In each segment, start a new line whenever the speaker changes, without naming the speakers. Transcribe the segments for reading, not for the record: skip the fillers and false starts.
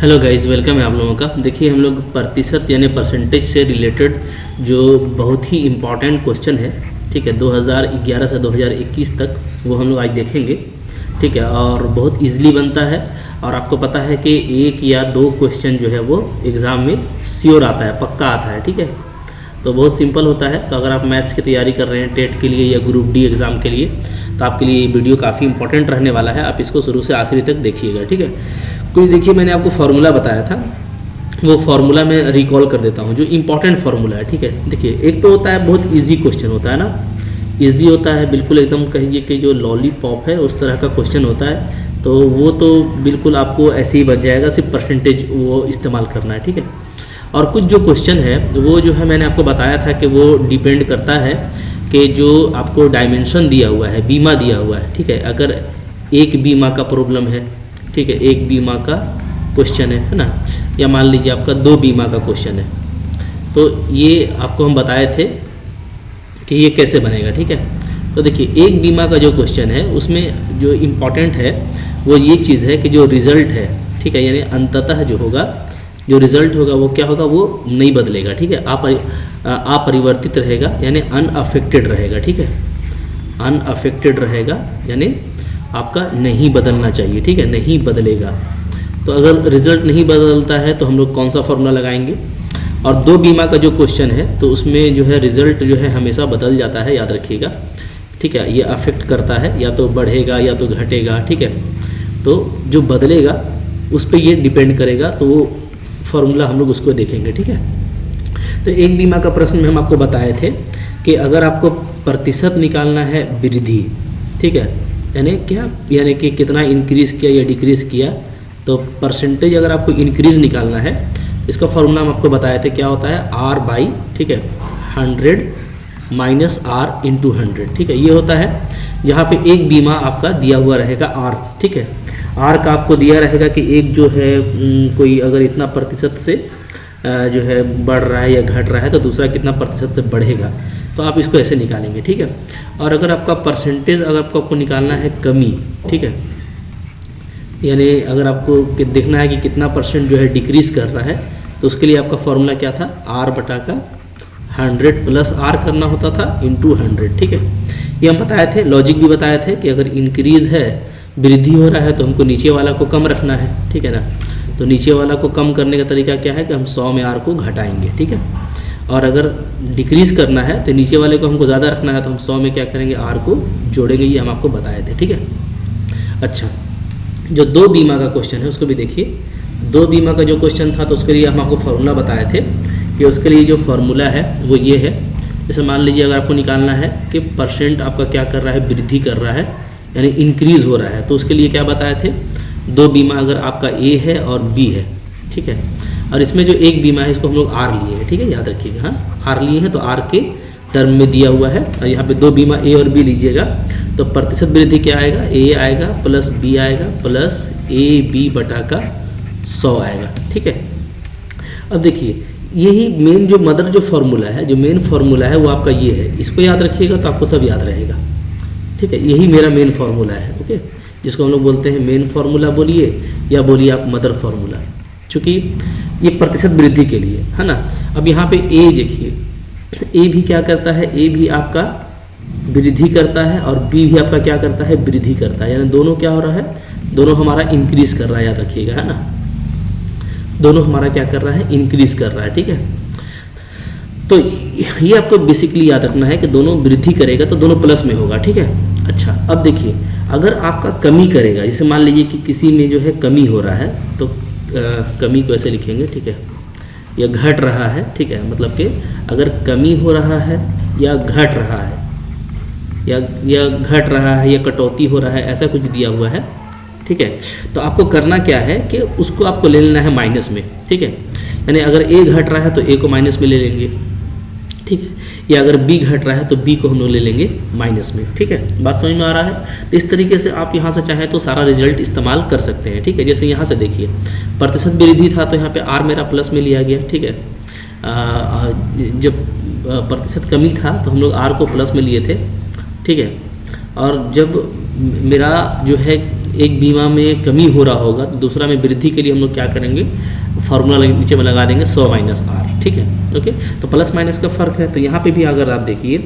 Hello guys, welcome है आप लोगों का। देखिए, हम लोग प्रतिशत यानी परसेंटेज से रिलेटेड जो बहुत ही इम्पॉर्टेंट क्वेश्चन है, ठीक है, 2011 से 2021 तक, वो हम लोग आज देखेंगे। ठीक है, और बहुत इजीली बनता है और आपको पता है कि एक या दो क्वेश्चन जो है वो एग्ज़ाम में श्योर आता है, पक्का आता है। ठीक है, तो बहुत सिंपल होता है। तो अगर आप मैथ्स की तैयारी कर रहे हैं टेट के लिए या ग्रुप डी एग्ज़ाम के लिए, तो आपके लिए ये वीडियो काफ़ी इंपॉर्टेंट रहने वाला है। आप इसको शुरू से आखिरी तक देखिएगा। ठीक है, कुछ देखिए, मैंने आपको फार्मूला बताया था, वो फार्मूला मैं रिकॉल कर देता हूँ, जो इंपॉर्टेंट फार्मूला है। ठीक है, देखिए, एक तो होता है बहुत इजी क्वेश्चन होता है ना, इजी होता है बिल्कुल, एकदम कहिए कि जो लॉलीपॉप है उस तरह का क्वेश्चन होता है। तो वो तो बिल्कुल आपको ऐसे ही बन जाएगा, सिर्फ परसेंटेज वो इस्तेमाल करना है। ठीक है, और कुछ जो क्वेश्चन है वो जो है मैंने आपको बताया था कि वो डिपेंड करता है कि जो आपको डायमेंशन दिया हुआ है, बीमा दिया हुआ है। ठीक है, अगर एक बीमा का प्रॉब्लम है, ठीक है, एक बीमा का क्वेश्चन है ना, या मान लीजिए आपका दो बीमा का क्वेश्चन है, तो ये आपको हम बताए थे कि ये कैसे बनेगा। ठीक है, तो देखिए, एक बीमा का जो क्वेश्चन है उसमें जो इम्पॉर्टेंट है वो ये चीज़ है कि जो रिज़ल्ट है, ठीक है, यानी अंततः जो होगा, जो रिज़ल्ट होगा वो क्या होगा, वो नहीं बदलेगा। ठीक है, अपरिवर्तित रहेगा, यानी अनअफेक्टेड रहेगा। ठीक है, अनअफेक्टेड रहेगा, यानी आपका नहीं बदलना चाहिए। ठीक है, नहीं बदलेगा। तो अगर रिजल्ट नहीं बदलता है तो हम लोग कौन सा फॉर्मूला लगाएंगे। और दो बीमा का जो क्वेश्चन है तो उसमें जो है रिजल्ट जो है हमेशा बदल जाता है, याद रखिएगा। ठीक है, ये अफेक्ट करता है, या तो बढ़ेगा या तो घटेगा। ठीक है, तो जो बदलेगा उस पर ये डिपेंड करेगा, तो वो फार्मूला हम लोग उसको देखेंगे। ठीक है, तो एक बीमा का प्रश्न में हम आपको बताए थे कि अगर आपको प्रतिशत निकालना है वृद्धि, ठीक है, यानी क्या, यानी कि कितना इंक्रीज़ किया या डिक्रीज़ किया, तो परसेंटेज अगर आपको इंक्रीज़ निकालना है, इसका फॉर्मूला हम आपको बताए थे, क्या होता है, R बाई, ठीक है, 100 माइनस R इंटू 100। ठीक है, ये होता है जहाँ पे एक बीमा आपका दिया हुआ रहेगा R। ठीक है, R का आपको दिया रहेगा कि एक जो है कोई अगर इतना प्रतिशत से जो है बढ़ रहा है या घट रहा है, तो दूसरा कितना प्रतिशत से बढ़ेगा, तो आप इसको ऐसे निकालेंगे। ठीक है, और अगर आपका परसेंटेज अगर आपको निकालना है कमी, ठीक है, यानी अगर आपको देखना है कि कितना परसेंट जो है डिक्रीज़ कर रहा है, तो उसके लिए आपका फॉर्मूला क्या था, R बटा का 100 प्लस R करना होता था इंटू 100। ठीक है, ये हम बताए थे, लॉजिक भी बताए थे कि अगर इंक्रीज़ है, वृद्धि हो रहा है, तो हमको नीचे वाला को कम रखना है। ठीक है ना, तो नीचे वाला को कम करने का तरीका क्या है कि हम 100 में R को घटाएंगे। ठीक है, और अगर डिक्रीज़ करना है तो नीचे वाले को हमको ज़्यादा रखना है, तो हम 100 में क्या करेंगे, R को जोड़ेंगे। ये हम आपको बताए थे। ठीक है, अच्छा, जो दो बीमा का क्वेश्चन है उसको भी देखिए। दो बीमा का जो क्वेश्चन था तो उसके लिए हम आपको फार्मूला बताए थे कि उसके लिए जो फार्मूला है वो ये है। जैसे मान लीजिए अगर आपको निकालना है कि परसेंट आपका क्या कर रहा है, वृद्धि कर रहा है, यानी इंक्रीज़ हो रहा है, तो उसके लिए क्या बताए थे, दो बीमा अगर आपका A है और B है, ठीक है, और इसमें जो एक बीमा है इसको हम लोग R लिए हैं। ठीक है, याद रखिएगा, हाँ, R लिए हैं, तो R के टर्म में दिया हुआ है, और यहाँ पे दो बीमा A और B लीजिएगा, तो प्रतिशत वृद्धि क्या आएगा, A आएगा प्लस B आएगा प्लस AB बटा का 100 आएगा। ठीक है, अब देखिए, यही मेन जो मदर जो फार्मूला है, जो मेन फार्मूला है वो आपका ये है, इसको याद रखिएगा तो आपको सब याद रहेगा। ठीक है, यही मेरा मेन फार्मूला है। ओके, जिसको हम लोग बोलते हैं मेन फार्मूला बोलिए या बोलिए आप मदर फार्मूला, चूँकि ये प्रतिशत वृद्धि के लिए है ना। अब यहाँ पे A देखिए, A भी क्या करता है, A भी आपका वृद्धि करता है और B भी आपका क्या करता है, वृद्धि करता है, यानी दोनों क्या हो रहा है, दोनों हमारा इंक्रीज़ कर रहा है, याद रखिएगा, है ना, दोनों हमारा क्या कर रहा है, इंक्रीज़ कर रहा है। ठीक है, तो ये आपको बेसिकली याद रखना है कि दोनों वृद्धि करेगा तो दोनों प्लस में होगा। ठीक है, अच्छा, अब देखिए, अगर आपका कमी करेगा, जैसे मान लीजिए कि किसी में जो है कमी हो रहा है, तो कमी को ऐसे लिखेंगे। ठीक है, या घट रहा है, ठीक है, मतलब कि अगर कमी हो रहा है या घट रहा है, या घट रहा है या कटौती हो रहा है, ऐसा कुछ दिया हुआ है। ठीक है, तो आपको करना क्या है कि उसको आपको ले लेना है माइनस में। ठीक है, यानी अगर A घट रहा है तो A को माइनस में ले लेंगे। ठीक है, या अगर B घट रहा है तो B को हम लोग ले लेंगे माइनस में। ठीक है, बात समझ में आ रहा है। तो इस तरीके से आप यहाँ से चाहें तो सारा रिजल्ट इस्तेमाल कर सकते हैं। ठीक है, जैसे यहाँ से देखिए, प्रतिशत वृद्धि था तो यहाँ पे R मेरा प्लस में लिया गया। ठीक है, जब प्रतिशत कमी था तो हम लोग R को प्लस में लिए थे। ठीक है, और जब मेरा जो है एक बीमा में कमी हो रहा होगा तो दूसरा में वृद्धि के लिए हम लोग क्या करेंगे, फार्मूला नीचे में लगा देंगे 100 माइनस आर, ठीक है। ओके, तो प्लस माइनस का फ़र्क है। तो यहाँ पे भी अगर आप देखिए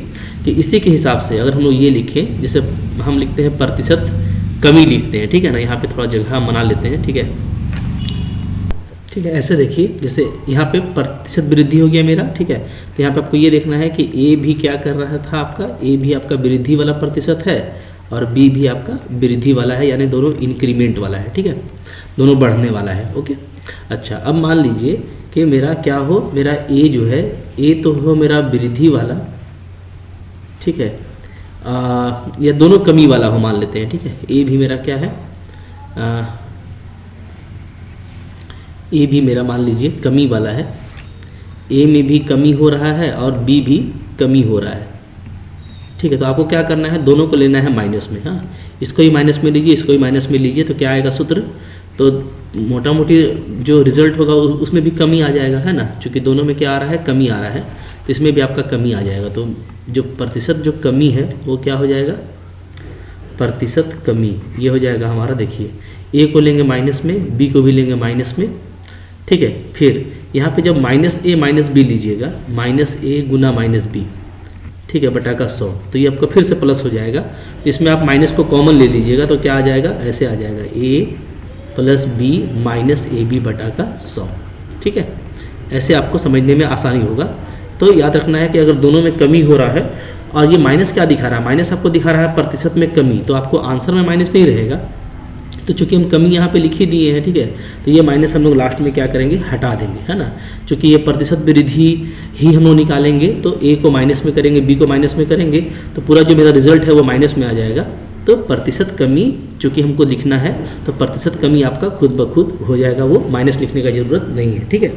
कि इसी के हिसाब से अगर हम लोग ये लिखें, जैसे हम लिखते हैं प्रतिशत कमी लिखते हैं, ठीक है ना, यहाँ पे थोड़ा जगह बना लेते हैं, ठीक है। ठीक है, ऐसे देखिए, जैसे यहाँ पे प्रतिशत वृद्धि हो गया मेरा, ठीक है। तो यहाँ पे आपको ये देखना है कि ए भी क्या कर रहा था आपका, ए भी आपका वृद्धि वाला प्रतिशत है और बी भी आपका वृद्धि वाला है, यानी दोनों इंक्रीमेंट वाला है, ठीक है, दोनों बढ़ने वाला है। ओके, अच्छा, अब मान लीजिए कि मेरा क्या हो, मेरा ए जो है, ए तो हो मेरा वृद्धि वाला, ठीक है, या दोनों कमी वाला हो मान लेते हैं, ठीक है। ए भी मेरा क्या है, ए भी मेरा मान लीजिए कमी वाला है, ए में भी कमी हो रहा है और बी भी कमी हो रहा है, ठीक है। तो आपको क्या करना है, दोनों को लेना है माइनस में, हाँ, इसको ही माइनस में लीजिए, इसको ही माइनस में लीजिए, तो क्या आएगा सूत्र, तो मोटा मोटी जो रिजल्ट होगा उसमें भी कमी आ जाएगा, है ना, क्योंकि दोनों में क्या आ रहा है, कमी आ रहा है, तो इसमें भी आपका कमी आ जाएगा। तो जो प्रतिशत जो कमी है वो क्या हो जाएगा, प्रतिशत कमी, ये हो जाएगा हमारा, देखिए ए को लेंगे माइनस में, बी को भी लेंगे माइनस में, ठीक है। फिर यहाँ पे जब माइनस ए माइनस बी लीजिएगा, माइनस ए गुना माइनस बी, ठीक है, बटा का 100, तो ये आपका फिर से प्लस हो जाएगा। तो इसमें आप माइनस को कॉमन ले लीजिएगा तो क्या आ जाएगा, ऐसे आ जाएगा, A plus B minus A B बटा का 100, ठीक है। ऐसे आपको समझने में आसानी होगा। तो याद रखना है कि अगर दोनों में कमी हो रहा है और ये माइनस क्या दिखा रहा है, माइनस आपको दिखा रहा है प्रतिशत में कमी, तो आपको आंसर में माइनस नहीं रहेगा। तो चूंकि हम कमी यहाँ पे लिख ही दिए हैं, ठीक है, तो ये माइनस हम लोग लास्ट में क्या करेंगे, हटा देंगे, है ना। चूंकि ये प्रतिशत वृद्धि ही हम लोग निकालेंगे, तो ए को माइनस में करेंगे, बी को माइनस में करेंगे, तो पूरा जो मेरा रिजल्ट है वो माइनस में आ जाएगा। तो प्रतिशत कमी चूंकि हमको लिखना है, तो प्रतिशत कमी आपका खुद ब खुद हो जाएगा, वो माइनस लिखने का ज़रूरत नहीं है, ठीक है।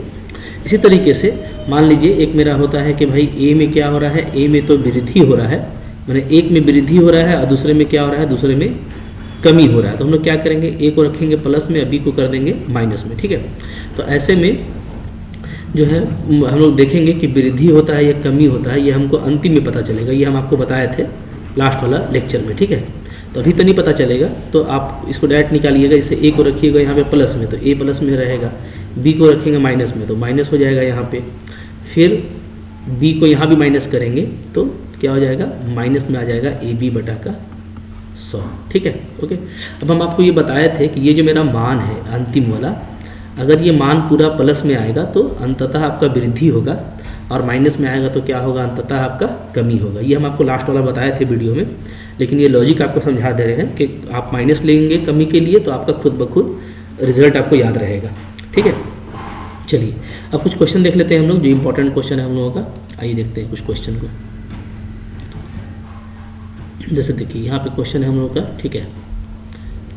इसी तरीके से मान लीजिए एक मेरा होता है कि भाई ए में क्या हो रहा है, ए में तो वृद्धि हो रहा है, मैंने एक में वृद्धि हो रहा है और दूसरे में क्या हो रहा है, दूसरे में कमी हो रहा है। तो हम लोग क्या करेंगे, ए को रखेंगे प्लस में, बी को कर देंगे माइनस में, ठीक है। तो ऐसे में जो है हम लोग देखेंगे कि वृद्धि होता है या कमी होता है, ये हमको अंतिम में पता चलेगा। ये हम आपको बताए थे लास्ट वाला लेक्चर में, ठीक है। तो अभी तो नहीं पता चलेगा, तो आप इसको डायरेक्ट निकालिएगा। जैसे ए को रखिएगा यहाँ पे प्लस में, तो ए प्लस में रहेगा, बी को रखेंगे माइनस में, तो माइनस हो जाएगा यहाँ पे, फिर बी को यहाँ भी माइनस करेंगे तो क्या हो जाएगा, माइनस में आ जाएगा ए बी बटा का 100, ठीक है। ओके, अब हम आपको ये बताए थे कि ये जो मेरा मान है अंतिम वाला, अगर ये मान पूरा प्लस में आएगा तो अंततः आपका वृद्धि होगा, और माइनस में आएगा तो क्या होगा, अंततः आपका कमी होगा। ये हम आपको लास्ट वाला बताए थे वीडियो में, लेकिन ये लॉजिक आपको समझा दे रहे हैं कि आप माइनस लेंगे कमी के लिए तो आपका खुद ब खुद रिजल्ट आपको याद रहेगा, ठीक है। चलिए अब कुछ क्वेश्चन देख लेते हैं हम लोग, जो इंपॉर्टेंट क्वेश्चन है हम लोगों का। आइए देखते हैं कुछ क्वेश्चन को। जैसे देखिए यहाँ पे क्वेश्चन है हम लोगों का, ठीक है,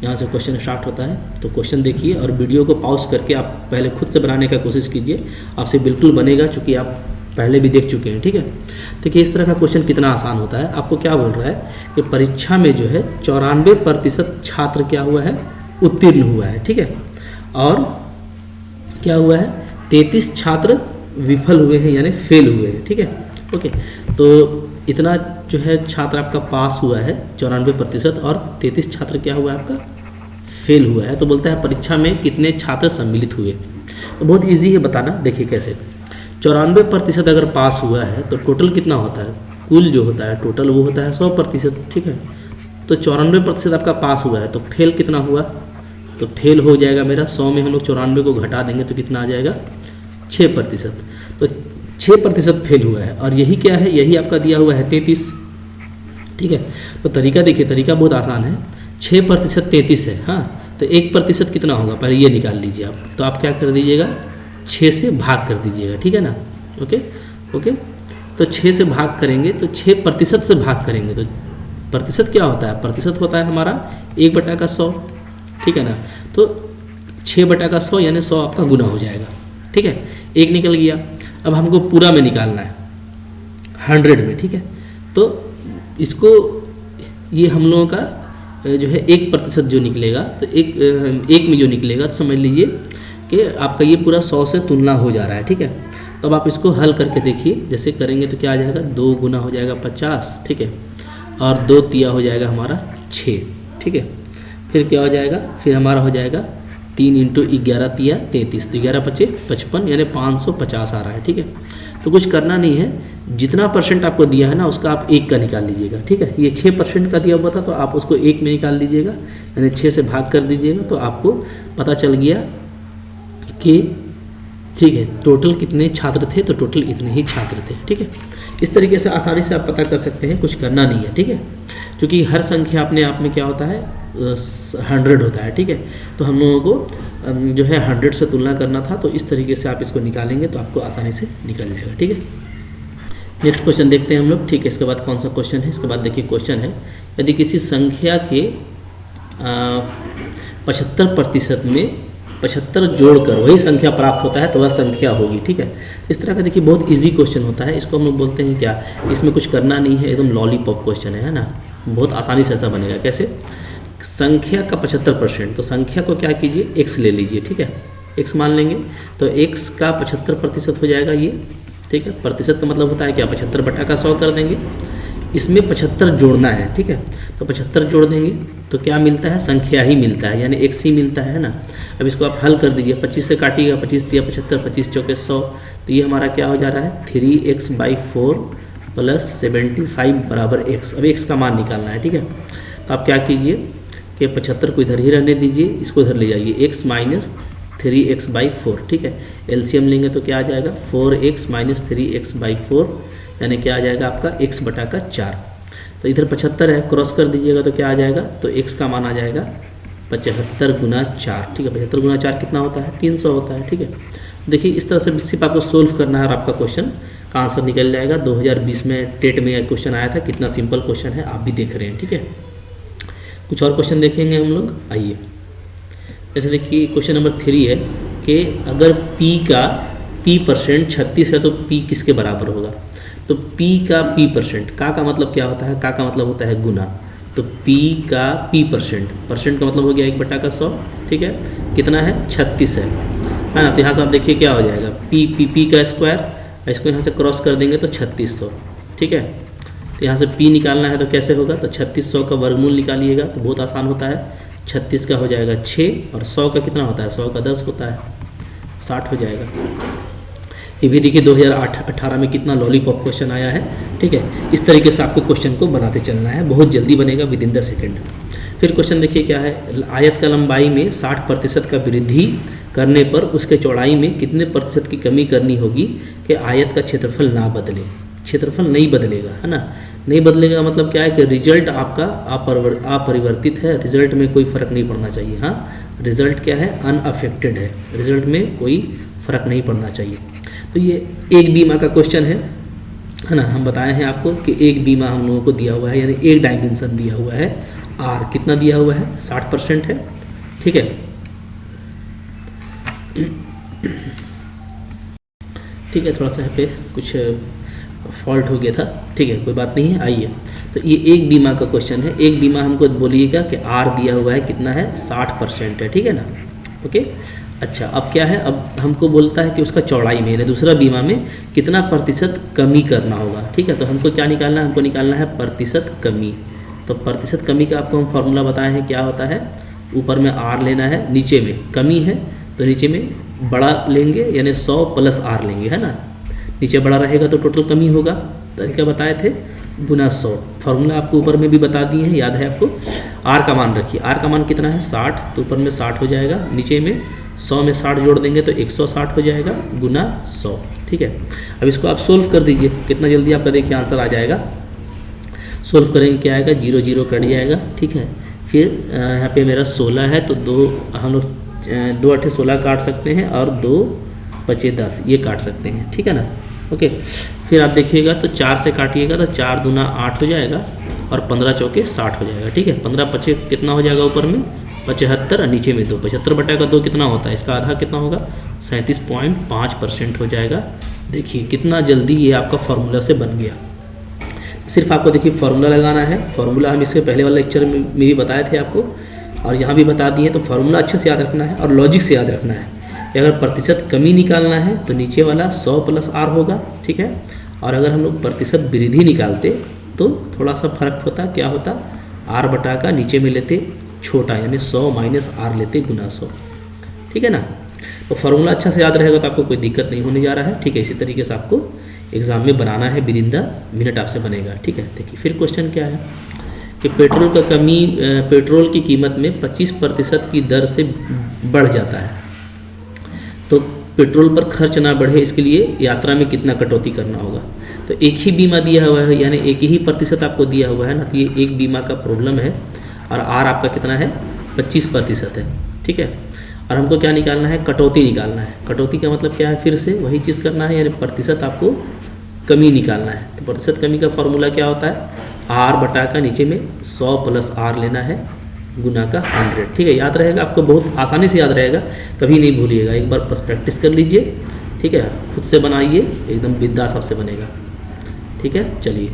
यहाँ से क्वेश्चन स्टार्ट होता है। तो क्वेश्चन देखिए और वीडियो को पॉज करके आप पहले खुद से बनाने का कोशिश कीजिए, आपसे बिल्कुल बनेगा, चूँकि आप पहले भी देख चुके हैं, ठीक है। देखिए इस तरह का क्वेश्चन कितना आसान होता है। आपको क्या बोल रहा है कि परीक्षा में जो है 94% छात्र क्या हुआ है, उत्तीर्ण हुआ है, ठीक है, और क्या हुआ है, 33 छात्र विफल हुए हैं यानी फेल हुए हैं, ठीक है। ओके, तो इतना जो है छात्र आपका पास हुआ है 94%, और 33 छात्र क्या हुआ है आपका फेल हुआ है। तो बोलता है परीक्षा में कितने छात्र सम्मिलित हुए। तो बहुत इजी है बताना, देखिए कैसे। 94% अगर पास हुआ है तो टोटल कितना होता है, कुल जो होता है टोटल वो होता है 100%, ठीक है। तो 94% आपका पास हुआ है, तो फेल कितना हुआ, तो फेल हो जाएगा मेरा 100 में हम लोग 94 को घटा देंगे तो कितना आ जाएगा 6%। तो 6% फेल हुआ है, और यही क्या है, यही आपका दिया हुआ है 33, ठीक है। तो तरीका देखिए, तरीका बहुत आसान है। 6% 33 है, हाँ, तो 1% कितना होगा, पहले ये निकाल लीजिए आप। तो आप क्या कर दीजिएगा, 6 से भाग कर दीजिएगा, ठीक है ना। ओके ओके, तो 6 से भाग करेंगे तो 6% से भाग करेंगे तो प्रतिशत क्या होता है, प्रतिशत होता है हमारा 1/100, ठीक है ना। तो 6/100 यानी 100 आपका गुना हो जाएगा, ठीक है। एक निकल गया, अब हमको पूरा में निकालना है 100 में, ठीक है। तो इसको ये हम लोगों का जो है 1% जो निकलेगा, तो एक में जो निकलेगा तो समझ लीजिए कि आपका ये पूरा 100 से तुलना हो जा रहा है, ठीक है। तो अब आप इसको हल करके देखिए, जैसे करेंगे तो क्या आ जाएगा, 2 गुना हो जाएगा 50, ठीक है, और 2 तिया हो जाएगा हमारा 6, ठीक है। फिर क्या हो जाएगा, फिर हमारा हो जाएगा 3 इंटू 11 तिया 33, तो 11 पचे 55 यानी 550 आ रहा है। ठीक है, तो कुछ करना नहीं है, जितना परसेंट आपको दिया है ना उसका आप 1 का निकाल लीजिएगा। ठीक है, ये 6% का दिया हुआ था तो आप उसको 1 में निकाल लीजिएगा, यानी 6 से भाग कर दीजिएगा तो आपको पता चल गया कि ठीक है टोटल कितने छात्र थे, तो टोटल इतने ही छात्र थे। ठीक है, इस तरीके से आसानी से आप पता कर सकते हैं, कुछ करना नहीं है। ठीक है, क्योंकि हर संख्या अपने आप में क्या होता है 100 होता है। ठीक है, तो हम लोगों को जो है 100 से तुलना करना था, तो इस तरीके से आप इसको निकालेंगे तो आपको आसानी से निकल जाएगा। ठीक है, नेक्स्ट क्वेश्चन देखते हैं हम लोग। ठीक है, इसके बाद कौन सा क्वेश्चन है, इसके बाद देखिए क्वेश्चन है, यदि किसी संख्या के 75% में 75 जोड़कर वही संख्या प्राप्त होता है तो वह संख्या होगी। ठीक है, इस तरह का देखिए बहुत इजी क्वेश्चन होता है, इसको हम लोग बोलते हैं क्या, इसमें कुछ करना नहीं है, एकदम लॉलीपॉप क्वेश्चन है ना, बहुत आसानी से ऐसा बनेगा। कैसे, संख्या का 75%, तो संख्या को क्या कीजिए x ले लीजिए। ठीक है, x मान लेंगे तो x का 75% हो जाएगा ये। ठीक है, प्रतिशत का मतलब होता है क्या, 75 बटा का 100 कर देंगे, इसमें 75 जोड़ना है। ठीक है, तो 75 जोड़ देंगे तो क्या मिलता है, संख्या ही मिलता है, यानी x ही मिलता है ना। अब इसको आप हल कर दीजिए, 25 से काटिएगा, 25 दिया 75, 25 चौके 100, तो ये हमारा क्या हो जा रहा है 3x/4 + 75 बराबर x। अब x का मान निकालना है। ठीक है, तो आप क्या कीजिए कि 75 को इधर ही रहने दीजिए, इसको इधर ले जाइए, x - 3x/4। ठीक है, एलसीएम लेंगे तो क्या आ जाएगा 4x - 3x/4, यानी क्या आ जाएगा आपका x बटा का 4। तो इधर 75 है, क्रॉस कर दीजिएगा तो क्या आ जाएगा, तो x का मान आ जाएगा 75 गुना 4। ठीक है, 75 गुना 4 कितना होता है, 300 होता है। ठीक है, देखिए इस तरह से सिर्फ आपको सोल्व करना है और आपका क्वेश्चन का आंसर निकल जाएगा। 2020 में टेट में यह क्वेश्चन आया था, कितना सिंपल क्वेश्चन है आप भी देख रहे हैं। ठीक है, कुछ और क्वेश्चन देखेंगे हम लोग, आइए। जैसे देखिए क्वेश्चन नंबर 3 है कि अगर p का p% 36 है तो p किसके बराबर होगा। तो p का p% का मतलब क्या होता है, का मतलब होता है गुना, तो p का p% का मतलब हो गया 1 बटा का 100। ठीक है, कितना है 36 है ना। तो यहाँ से आप देखिए क्या हो जाएगा p का स्क्वायर, इसको यहाँ से क्रॉस कर देंगे तो 3600। ठीक है, तो यहाँ से p निकालना है तो कैसे होगा, तो 3600 का वर्गमूल निकालिएगा तो बहुत आसान होता है। 36 का हो जाएगा 6 और 100 का कितना होता है, 100 का 10 होता है, 60 हो जाएगा। ये भी देखिए 2018 में कितना लॉलीपॉप क्वेश्चन आया है। ठीक है, इस तरीके से आपको क्वेश्चन को बनाते चलना है, बहुत जल्दी बनेगा विदिन द सेकेंड। फिर क्वेश्चन देखिए क्या है, आयत का लंबाई में 60% का वृद्धि करने पर उसके चौड़ाई में कितने प्रतिशत की कमी करनी होगी कि आयत का क्षेत्रफल ना बदले। क्षेत्रफल नहीं बदलेगा, है ना, नहीं बदलेगा मतलब क्या है कि रिजल्ट आपका अपरिवर्तित है, रिजल्ट में कोई फर्क नहीं पड़ना चाहिए। हाँ, रिजल्ट क्या है, अनअफेक्टेड है, रिजल्ट में कोई फर्क नहीं पड़ना चाहिए। तो ये एक बीमा का क्वेश्चन है ना, हम बताए हैं आपको कि एक बीमा हम लोगों को दिया हुआ है, यानी एक डायमेंशन दिया हुआ है, आर कितना दिया हुआ है 60% है। ठीक है, ठीक है, थोड़ा सा यहाँ पे कुछ फॉल्ट हो गया था। ठीक है, कोई बात नहीं है, आइए। तो ये एक बीमा का क्वेश्चन है, एक बीमा हमको बोलिएगा कि आर दिया हुआ है कितना है 60% है। ठीक है ना, ओके। अच्छा, अब क्या है, अब हमको बोलता है कि उसका चौड़ाई में, यानी दूसरा बीमा में कितना प्रतिशत कमी करना होगा। ठीक है, तो हमको क्या निकालना है, हमको निकालना है प्रतिशत कमी। तो प्रतिशत कमी का आपको हम फॉर्मूला बताए हैं, क्या होता है, ऊपर में आर लेना है, नीचे में कमी है तो नीचे में बड़ा लेंगे, यानी 100 + आर लेंगे, है ना। नीचे बड़ा रहेगा तो टोटल कमी होगा, तरीका बताए थे, गुना 100। फॉर्मूला आपको ऊपर में भी बता दिए हैं, याद है आपको। आर का मान रखिए, आर का मान कितना है 60, तो ऊपर में 60 हो जाएगा, नीचे में 100 में 60 जोड़ देंगे तो 160 हो जाएगा गुना 100। ठीक है, अब इसको आप सोल्व कर दीजिए, कितना जल्दी आपका देखिए आंसर आ जाएगा। सोल्व करेंगे क्या आएगा, 0 0 कट जाएगा। ठीक है, फिर यहाँ पे मेरा 16 है तो हम लोग 2 8 16 काट सकते हैं और 2 बचे 10 ये काट सकते हैं। ठीक है ना, ओके। फिर आप देखिएगा तो 4 से काटिएगा तो 4 दूना 8 हो जाएगा और 15 चौके 60 हो जाएगा। ठीक है, 15 पचे कितना हो जाएगा, ऊपर में 75 और नीचे में 2, 75 बटा का 2 कितना होता है, इसका आधा कितना होगा 37.5% हो जाएगा। देखिए कितना जल्दी ये आपका फॉर्मूला से बन गया। सिर्फ आपको देखिए फार्मूला लगाना है, फार्मूला हम इसके पहले वाले लेक्चर में भी बताए थे आपको और यहाँ भी बता दिए। तो फार्मूला अच्छे से याद रखना है और लॉजिक से याद रखना है कि अगर प्रतिशत कमी निकालना है तो नीचे वाला 100 + आर होगा। ठीक है, और अगर हम लोग प्रतिशत वृद्धि निकालते तो थोड़ा सा फर्क होता, क्या होता, आर बटा का नीचे में लेते छोटा, यानी 100 माइनस आर लेते गुना 100, ठीक है ना। तो फार्मूला अच्छा से याद रहेगा तो आपको कोई दिक्कत नहीं होने जा रहा है, ठीक है। इसी तरीके से आपको एग्जाम में बनाना है, विद इन द मिनट आपसे बनेगा, ठीक है। देखिए फिर क्वेश्चन क्या है कि पेट्रोल की कीमत में 25% की दर से बढ़ जाता है, तो पेट्रोल पर खर्च ना बढ़े इसके लिए यात्रा में कितना कटौती करना होगा। तो एक ही बीमा दिया हुआ है, यानी एक ही प्रतिशत आपको दिया हुआ है ना, तो ये एक बीमा का प्रॉब्लम है और आर आपका कितना है 25% है, ठीक है। और हमको क्या निकालना है, कटौती निकालना है। कटौती का मतलब क्या है, फिर से वही चीज़ करना है, यानी प्रतिशत आपको कमी निकालना है। तो प्रतिशत कमी का फॉर्मूला क्या होता है, आर बटा का नीचे में 100 प्लस आर लेना है गुना का 100, ठीक है। याद रहेगा आपको, बहुत आसानी से याद रहेगा, कभी नहीं भूलिएगा। एक बार बस प्रैक्टिस कर लीजिए, ठीक है, खुद से बनाइए, एकदम बिंदास आपसे बनेगा, ठीक है। चलिए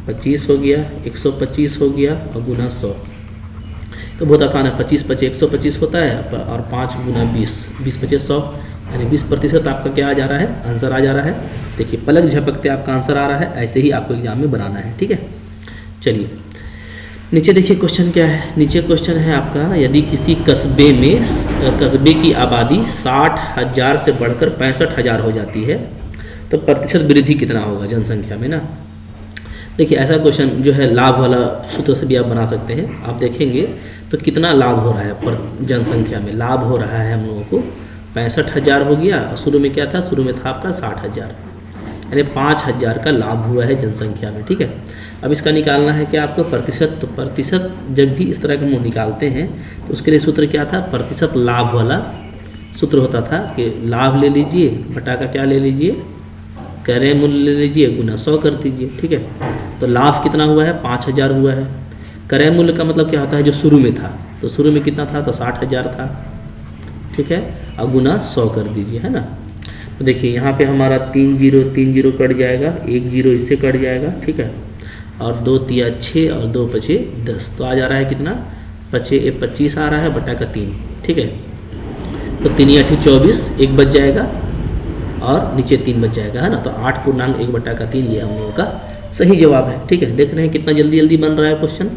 25 हो गया, 125 हो गया और गुना 100, तो बहुत आसान है। 25 25 125 होता है और 5 गुना 20, 20 25 100, यानी 20% आपका क्या आ जा रहा है, आंसर आ जा रहा है। देखिए पलक झपकते आपका आंसर आ रहा है, ऐसे ही आपको एग्जाम में बनाना है, ठीक है। चलिए नीचे देखिए क्वेश्चन क्या है। नीचे क्वेश्चन है आपका, यदि किसी कस्बे की आबादी 60,000 से बढ़कर 65,000 हो जाती है तो प्रतिशत वृद्धि कितना होगा जनसंख्या में ना। देखिए ऐसा क्वेश्चन जो है लाभ वाला सूत्र से भी आप बना सकते हैं। आप देखेंगे तो कितना लाभ हो रहा है पर जनसंख्या में, लाभ हो रहा है हम लोगों को 65,000 हो गया, और शुरू में क्या था, शुरू में था आपका 60,000, यानी 5,000 का लाभ हुआ है जनसंख्या में, ठीक है। अब इसका निकालना है क्या आपको प्रतिशत, तो प्रतिशत जब भी इस तरह के हम निकालते हैं तो उसके लिए सूत्र क्या था, प्रतिशत लाभ वाला सूत्र होता था कि लाभ ले लीजिए बटा का क्या ले लीजिए, क्रय मूल्य ले लीजिए गुना 100 कर दीजिए, ठीक है। तो लाभ कितना हुआ है, 5,000 हुआ है। क्रय मूल्य का मतलब क्या होता है, जो शुरू में था, तो शुरू में कितना था, तो 60,000 था, ठीक है, और गुना 100 कर दीजिए, है ना। तो देखिए यहाँ पे हमारा 3 0 कट जाएगा, 1 0 इससे कट जाएगा, ठीक है, और 2 तिया 6 और 2 पचे 10, तो आ जा रहा है कितना, 25 आ रहा है बटा का 3, ठीक है। तो 3 8 24, 1 बच जाएगा और नीचे 3 बच जाएगा, है ना। तो 8.1 बटा का 3 ये हम लोगों का सही जवाब है, ठीक है। देख रहे हैं कितना जल्दी जल्दी बन रहा है क्वेश्चन।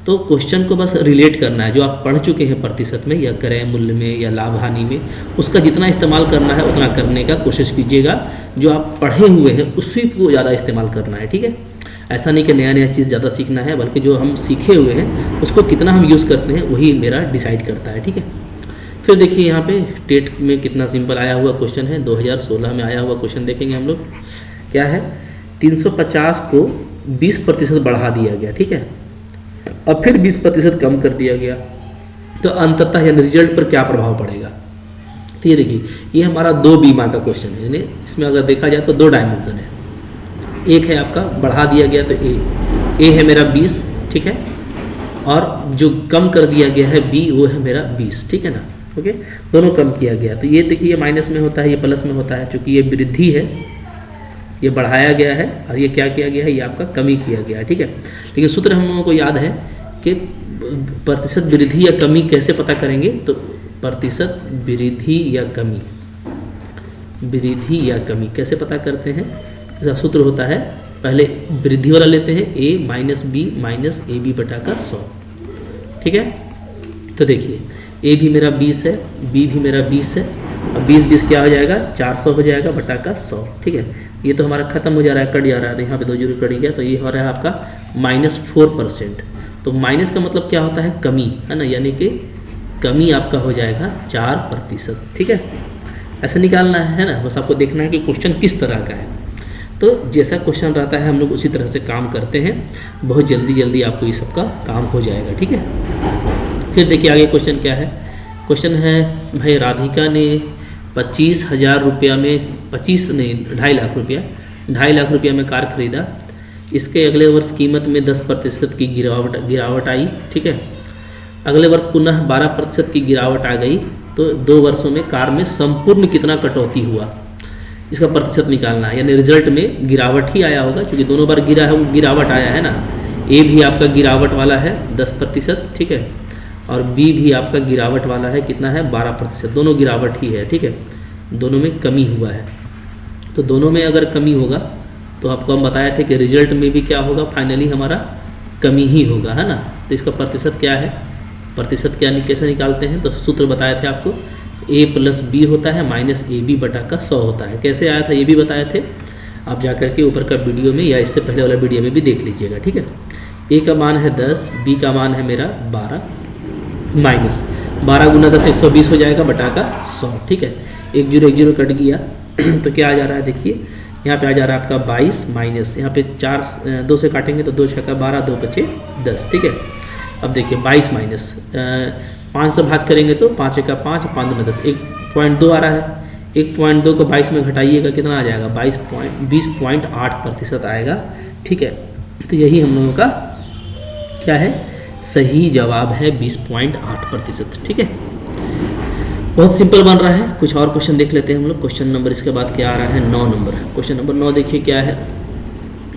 तो क्वेश्चन को बस रिलेट करना है, जो आप पढ़ चुके हैं प्रतिशत में या क्रय मूल्य में या लाभ हानि में, उसका जितना इस्तेमाल करना है उतना करने का कोशिश कीजिएगा। जो आप पढ़े हुए हैं उसी को ज़्यादा इस्तेमाल करना है, ठीक है। ऐसा नहीं कि नया नया चीज़ ज़्यादा सीखना है, बल्कि जो हम सीखे हुए हैं उसको कितना हम यूज़ करते हैं वही मेरा डिसाइड करता है, ठीक है। फिर देखिए यहाँ पे टेट में कितना सिंपल आया हुआ क्वेश्चन है, 2016 में आया हुआ क्वेश्चन देखेंगे हम लोग। क्या है, 350 को 20% बढ़ा दिया गया, ठीक है, अब फिर 20% कम कर दिया गया, तो अंततः यानी रिजल्ट पर क्या प्रभाव पड़ेगा। तो ये देखिए ये हमारा 2 बीमा का क्वेश्चन है, यानी इसमें अगर देखा जाए तो 2 डायमेंशन है। एक है आपका बढ़ा दिया गया तो ए है मेरा 20, ठीक है, और जो कम कर दिया गया है बी वो है मेरा 20, ठीक है ना। ओके, दोनों कम किया गया, तो ये देखिए ये माइनस में होता है, ये प्लस में होता है, क्योंकि ये वृद्धि है, ये बढ़ाया गया है, और ये क्या किया गया है, ये आपका कमी किया गया है, ठीक है। लेकिन सूत्र हम लोगों को याद है कि प्रतिशत वृद्धि या कमी कैसे पता करेंगे, तो प्रतिशत वृद्धि या कमी, वृद्धि या कमी कैसे पता करते हैं, इसका सूत्र होता है, पहले वृद्धि वाला लेते हैं a minus B minus A B बटा का 100, ठीक है। तो देखिए a भी मेरा 20 है, b भी मेरा 20 है, अब 20 क्या हो जाएगा, 400 हो जाएगा बटा का 100, ठीक है। ये तो हमारा खत्म हो जा रहा है, कट जा रहा है, तो यहाँ पे 2 0 कट गया, तो ये हो रहा है आपका -4%। तो माइनस का मतलब क्या होता है, कमी, है ना, यानी कि कमी आपका हो जाएगा 4%, ठीक है। ऐसे निकालना है ना, बस आपको देखना है कि क्वेश्चन किस तरह का है। तो जैसा क्वेश्चन रहता है हम लोग उसी तरह से काम करते हैं, बहुत जल्दी जल्दी आपको ये सब का काम हो जाएगा, ठीक है। फिर देखिए आगे क्वेश्चन क्या है। क्वेश्चन है भाई, राधिका ने 25,000 रुपया में 2.5 लाख रुपया 2.5 लाख रुपया में कार खरीदा। इसके अगले वर्ष कीमत में 10% की गिरावट आई, ठीक है। अगले वर्ष पुनः 12% की गिरावट आ गई, तो 2 वर्षों में कार में संपूर्ण कितना कटौती हुआ, इसका प्रतिशत निकालना है। यानी रिजल्ट में गिरावट ही आया होगा, क्योंकि दोनों बार गिरावट आया है ना। ए भी आपका गिरावट वाला है 10%, ठीक है, और बी भी आपका गिरावट वाला है, कितना है 12%, दोनों गिरावट ही है, ठीक है, दोनों में कमी हुआ है। तो दोनों में अगर कमी होगा तो आपको हम बताए थे कि रिजल्ट में भी क्या होगा, फाइनली हमारा कमी ही होगा, है ना। तो इसका प्रतिशत क्या है, प्रतिशत कैसे निकालते हैं, तो सूत्र बताए थे आपको, a प्लस बी होता है माइनस ए बी बटा का 100 होता है। कैसे आया था ये भी बताए थे, आप जा करके ऊपर का वीडियो में या इससे पहले वाला वीडियो में भी देख लीजिएगा, ठीक है। a का मान है 10, b का मान है मेरा 12 माइनस 12 गुना 10 120 हो जाएगा बटा का 100, ठीक है। 1 0 कट गया तो क्या आ जा रहा है, देखिए यहाँ पे आ जा रहा है आपका 22 माइनस यहाँ पे 4 2 से काटेंगे तो 2 6 12 2 बचे 10, ठीक है। अब देखिए 22 माइनस 5 से भाग करेंगे तो 5 1 5 5 2 10 1.2 आ रहा है। 1.2 को 22 में घटाइएगा कितना आ जाएगा, 20.8% आएगा, ठीक है। तो यही हम लोगों का क्या है, सही जवाब है 20.8%, ठीक है। बहुत सिंपल बन रहा है। कुछ और क्वेश्चन देख लेते हैं हम लोग। क्वेश्चन नंबर इसके बाद क्या आ रहा है, 9 नंबर। क्वेश्चन नंबर 9 देखिए क्या है,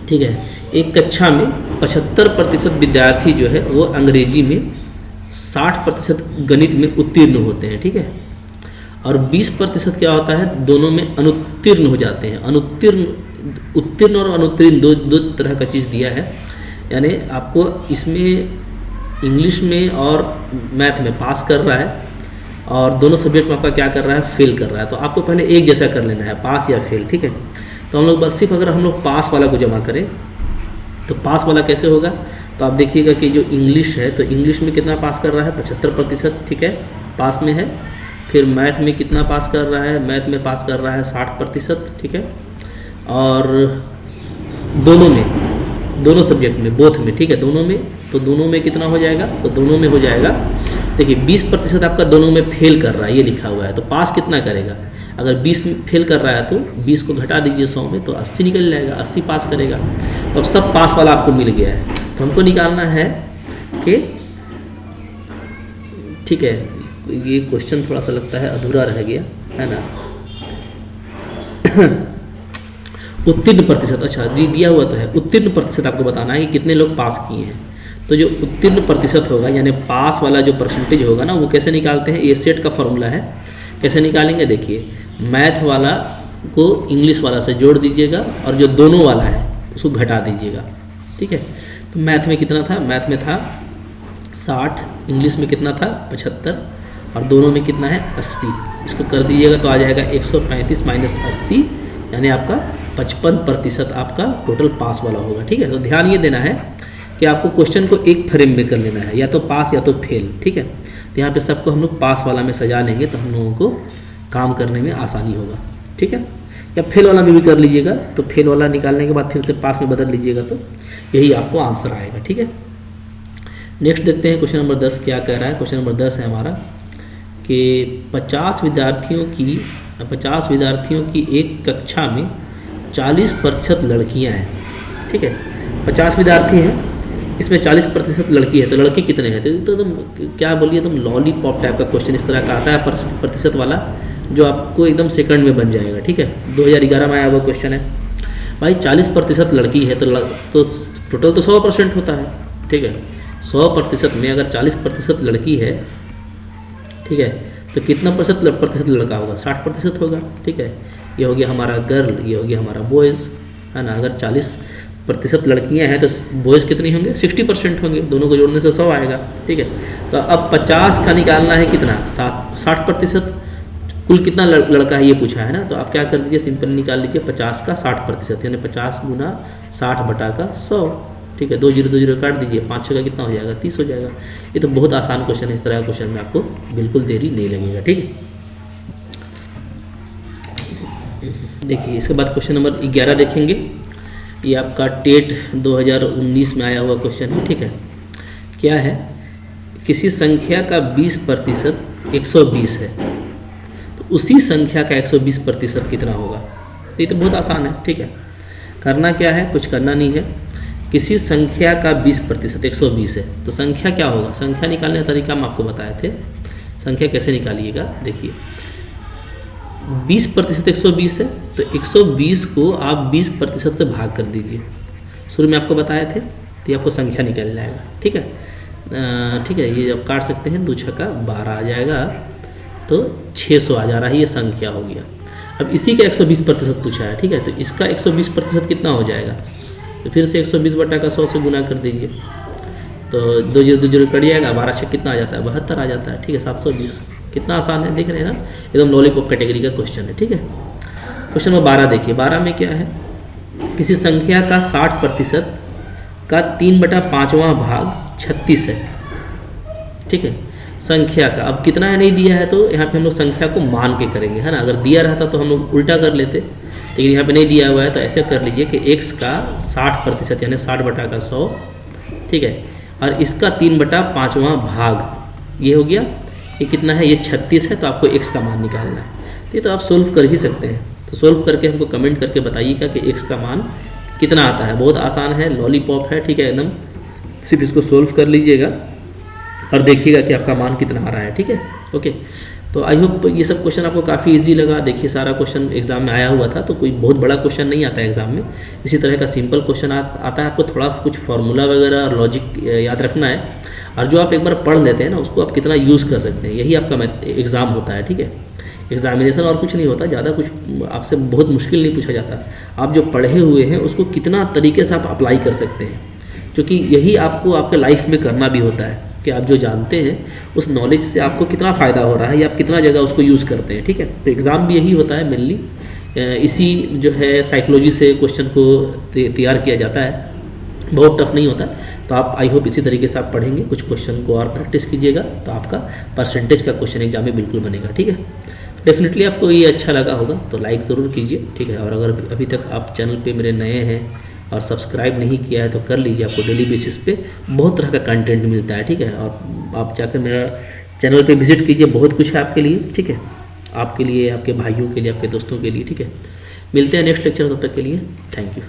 ठीक है। एक कक्षा में 75% विद्यार्थी जो है वो अंग्रेजी में, 60% गणित में उत्तीर्ण होते हैं, ठीक है। और 20% क्या होता है, दोनों में अनुत्तीर्ण हो जाते हैं। उत्तीर्ण और अनुत्तीर्ण दो तरह का चीज़ दिया है, यानी आपको इसमें इंग्लिश में और मैथ में पास कर रहा है और दोनों सब्जेक्ट में आपका क्या कर रहा है, फेल कर रहा है। तो आपको पहले एक जैसा कर लेना है, पास या फेल, ठीक है। तो हम लोग बस सिर्फ अगर हम लोग पास वाला को जमा करें तो पास वाला कैसे होगा, तो आप देखिएगा कि जो इंग्लिश है तो इंग्लिश में कितना पास कर रहा है, 75%, ठीक है, पास में है। फिर मैथ में कितना पास कर रहा है, मैथ में पास कर रहा है 60%, ठीक है। और दोनों सब्जेक्ट में, बोथ में, ठीक है, दोनों में, तो दोनों में कितना हो जाएगा, तो दोनों में हो जाएगा, देखिए 20% आपका दोनों में फेल कर रहा है, ये लिखा हुआ है। तो पास कितना करेगा, अगर 20 में फेल कर रहा है तो 20 को घटा दीजिए 100 में तो 80 निकल जाएगा, 80 पास करेगा। तो अब सब पास वाला आपको मिल गया है, तो हमको निकालना है कि, ठीक है, ये क्वेश्चन थोड़ा सा लगता है अधूरा रह गया है ना। उत्तीर्ण प्रतिशत, अच्छा दिया हुआ तो है, उत्तीर्ण प्रतिशत आपको बताना है कि कितने लोग पास किए हैं। तो जो उत्तीर्ण प्रतिशत होगा यानी पास वाला जो परसेंटेज होगा ना, वो कैसे निकालते हैं, ये सेट का फॉर्मूला है। कैसे निकालेंगे, देखिए मैथ वाला को इंग्लिश वाला से जोड़ दीजिएगा और जो दोनों वाला है उसको घटा दीजिएगा, ठीक है। तो मैथ में कितना था, मैथ में था 60, इंग्लिश में कितना था 75 और दोनों में कितना है 80। इसको कर दीजिएगा तो आ जाएगा 135 माइनस 80, यानी आपका 55% आपका टोटल पास वाला होगा, ठीक है। तो ध्यान ये देना है कि आपको क्वेश्चन को एक फ्रेम में कर लेना है, या तो पास या तो फेल, ठीक है। तो यहाँ पे सबको हम लोग पास वाला में सजा लेंगे तो हम लोगों को काम करने में आसानी होगा, ठीक है। या फेल वाला में भी कर लीजिएगा, तो फेल वाला निकालने के बाद फिर से पास में बदल लीजिएगा तो यही आपको आंसर आएगा, ठीक है। नेक्स्ट देखते हैं क्वेश्चन नंबर 10 क्या कह रहा है। क्वेश्चन नंबर 10 है हमारा कि 50 विद्यार्थियों की एक कक्षा में 40% लड़कियां हैं, ठीक है। 50 विद्यार्थी हैं, इसमें 40% लड़की है, तो लड़के कितने हैं, तो तुम क्या बोलिए, तुम लॉलीपॉप टाइप का क्वेश्चन इस तरह का आता है प्रतिशत वाला, जो आपको एकदम सेकंड में बन जाएगा, ठीक है। 2011 में आया हुआ क्वेश्चन है भाई। 40% लड़की है तो टोटल तो 100% होता है, ठीक है। 100% में अगर 40% लड़की है, ठीक है, तो कितना प्रतिशत लड़का होगा, 60% होगा, ठीक है। ये हो गया हमारा गर्ल, ये हो गया हमारा बॉयज़, है ना। अगर 40% लड़कियां हैं तो बॉयज़ कितनी होंगे, 60% होंगे, दोनों को जोड़ने से 100 आएगा, ठीक है। तो अब 50 का निकालना है कितना, 60%, कुल कितना लड़का है ये पूछा है ना। तो आप क्या कर दीजिए, सिंपल निकाल लीजिए 50 का 60%, यानी 50 गुना 60 बटा का 100, ठीक है। 2 0 2 0 काट दीजिए, 5 6 का कितना हो जाएगा, 30 हो जाएगा। ये तो बहुत आसान क्वेश्चन है, इस तरह का क्वेश्चन में आपको बिल्कुल देरी नहीं लगेगा, ठीक है। देखिए इसके बाद क्वेश्चन नंबर 11 देखेंगे। ये आपका टेट 2019 में आया हुआ क्वेश्चन है, ठीक है। क्या है, किसी संख्या का 20% 120 है, तो उसी संख्या का 120% कितना होगा। ये तो बहुत आसान है, ठीक है। करना क्या है, कुछ करना नहीं है। किसी संख्या का 20% 120 है, तो संख्या क्या होगा, संख्या निकालने का तरीका हम आपको बताए थे। संख्या कैसे निकालिएगा, देखिए 20% 120 है, तो 120 को आप 20% से भाग कर दीजिए। शुरू में आपको बताए थे, तो ये आपको संख्या निकल जाएगा, ठीक है। ठीक है, ये जब काट सकते हैं, 2 6 का 12 आ जाएगा, तो 600 आ जा रहा है, ये संख्या हो गया। अब इसी का 120% पूछा है, ठीक है। तो इसका 120% कितना हो जाएगा, तो फिर से 120 बटा का 100 से गुना कर दीजिए, तो 2 0 2 0 कट जाएगा, 12 6 कितना आ जाता है, 72 आ जाता है। ठीक है, 720। कितना आसान है, देख रहे हैं ना, एकदम लॉलीपॉप कैटेगरी का क्वेश्चन है। ठीक है, क्वेश्चन नंबर 12 देखिए। 12 में क्या है, किसी संख्या का 60% का 3/5वां भाग 36 है। ठीक है, संख्या का अब कितना है नहीं दिया है, तो यहाँ पे हम लोग संख्या को मान के करेंगे, है ना। अगर दिया रहता तो हम लोग उल्टा कर लेते, लेकिन यहाँ पे नहीं दिया हुआ है, तो ऐसे कर लीजिए कि x का 60% यानी 60/100, ठीक है, और इसका 3/5वां भाग ये हो गया, ये कितना है, ये 36 है, तो आपको x का मान निकालना है। तो ये तो आप सोल्व कर ही सकते हैं, तो सोल्व करके हमको कमेंट करके बताइएगा कि x का मान कितना आता है। बहुत आसान है, लॉलीपॉप है। ठीक है, एकदम सिर्फ इसको सोल्व कर लीजिएगा और देखिएगा कि आपका मान कितना आ रहा है। ठीक है, ओके। तो आई होप ये सब क्वेश्चन आपको काफ़ी इजी लगा। देखिए सारा क्वेश्चन एग्जाम में आया हुआ था, तो कोई बहुत बड़ा क्वेश्चन नहीं आता है एग्जाम में, इसी तरह का सिंपल क्वेश्चन आता है। आपको थोड़ा कुछ फार्मूला वगैरह और लॉजिक याद रखना है, और जो आप एक बार पढ़ लेते हैं ना, उसको आप कितना यूज़ कर सकते हैं, यही आपका एग्ज़ाम होता है। ठीक है, एग्जामिनेशन और कुछ नहीं होता, ज़्यादा कुछ आपसे बहुत मुश्किल नहीं पूछा जाता। आप जो पढ़े हुए हैं उसको कितना तरीके से आप अप्लाई कर सकते हैं, क्योंकि यही आपको आपके लाइफ में करना भी होता है कि आप जो जानते हैं उस नॉलेज से आपको कितना फ़ायदा हो रहा है, या आप कितना जगह उसको यूज़ करते हैं। ठीक है, तो एग्ज़ाम भी यही होता है मेनली, इसी जो है साइकोलॉजी से क्वेश्चन को तैयार किया जाता है, बहुत टफ नहीं होता। तो आप आई होप इसी तरीके से आप पढ़ेंगे, कुछ क्वेश्चन को और प्रैक्टिस कीजिएगा, तो आपका परसेंटेज का क्वेश्चन एग्जाम में बिल्कुल बनेगा। ठीक है, डेफिनेटली आपको ये अच्छा लगा होगा तो लाइक ज़रूर कीजिए। ठीक है, और अगर अभी तक आप चैनल पे मेरे नए हैं और सब्सक्राइब नहीं किया है तो कर लीजिए, आपको डेली बेसिस पे बहुत तरह का कंटेंट मिलता है। ठीक है, और आप जाकर मेरा चैनल पे विजिट कीजिए, बहुत कुछ है आपके लिए। ठीक है, आपके लिए, आपके भाइयों के लिए, आपके दोस्तों के लिए। ठीक है, मिलते हैं नेक्स्ट लेक्चर, तब तक के लिए थैंक यू।